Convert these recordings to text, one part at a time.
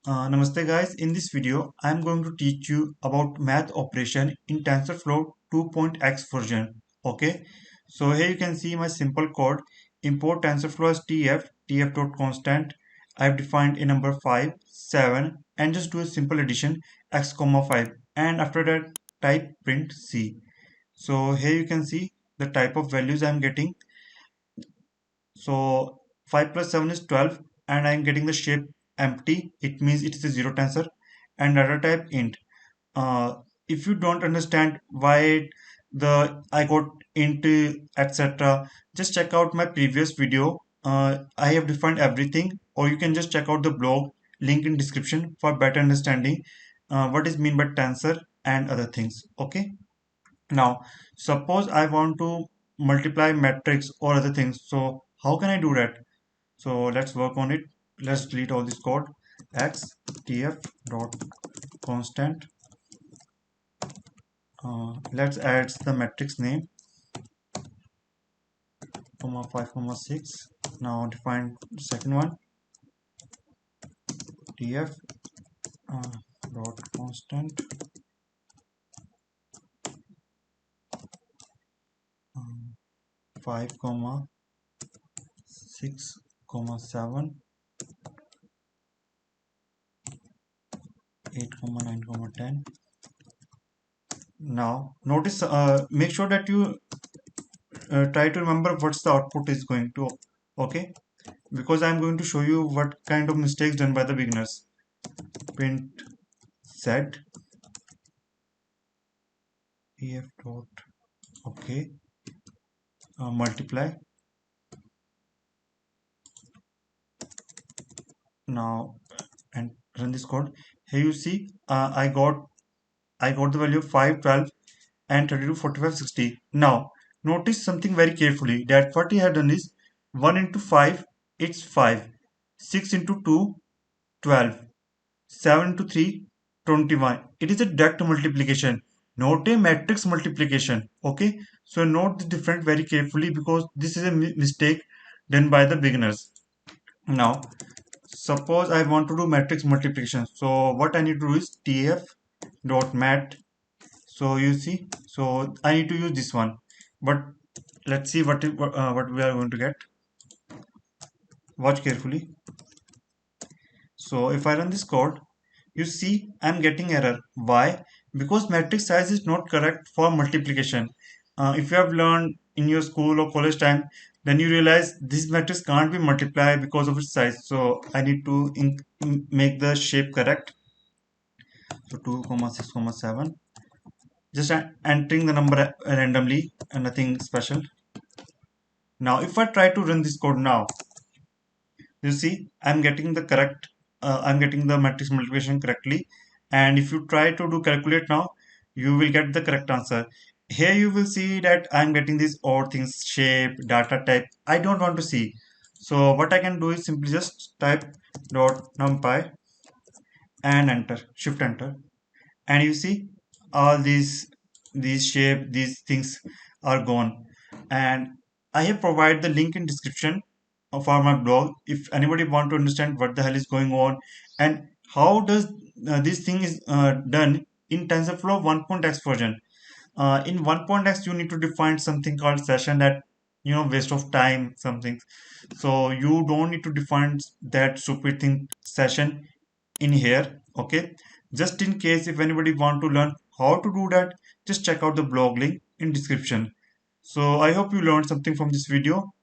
Namaste guys, in this video I am going to teach you about math operation in TensorFlow 2.x version. Okay, so here you can see my simple code. Import TensorFlow as tf.constant. I have defined a number 5, 7 and just do a simple addition x comma 5 and after that type print c. So here you can see the type of values I am getting. So 5 plus 7 is 12 and I am getting the shape empty. It means it is a zero tensor and data type int. Uh, if you don't understand why the I got int etc., just check out my previous video. I have defined everything, or you can just check out the blog link in description for better understanding what is mean by tensor and other things. Okay. Now, suppose I want to multiply matrix or other things. So how can I do that? So let's work on it. Let's delete all this code. X tf dot constant. Let's add the matrix name, comma 5 comma 6. Now define the second one, tf dot constant 5 comma 6 comma 7 8 comma 9 comma 10. Now notice, make sure that you try to remember what's the output is going to. Okay, because I'm going to show you what kind of mistakes done by the beginners. Print z ef dot, okay, multiply. Now and run this code. Here you see, I got the value of 5, 12 and 32, 45, 60. Now notice something very carefully, that what he had done is 1 into 5 it's 5, 6 into 2 12, 7 into 3 21. It is a direct multiplication, not a matrix multiplication. Okay, so note the difference very carefully because this is a mistake done by the beginners. Now suppose I want to do matrix multiplication, so what I need to do is tf dot mat. So you see, so I need to use this one, but let's see what we are going to get. Watch carefully. So if I run this code, you see I'm getting error. Why? Because matrix size is not correct for multiplication. If you have learned in your school or college time, then you realize this matrix can't be multiplied because of its size. So I need to make the shape correct. So 2 comma 6 comma 7. Just entering the number randomly and nothing special. Now if I try to run this code now, you see I'm getting the correct, I'm getting the matrix multiplication correctly. And if you try to do calculate now, you will get the correct answer. Here you will see that I'm getting these odd things, shape, data type I don't want to see. So what I can do is simply just type dot numpy and enter, shift enter, and you see all these shape, these things are gone. And I have provided the link in description of our blog if anybody want to understand what the hell is going on and how does this thing is done in TensorFlow 1.x version. In 1.x you need to define something called session, that waste of time something. So you don't need to define that stupid thing session in here. Okay, just in case if anybody want to learn how to do that, just check out the blog link in description. So I hope you learned something from this video.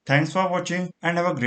Thanks for watching and have a great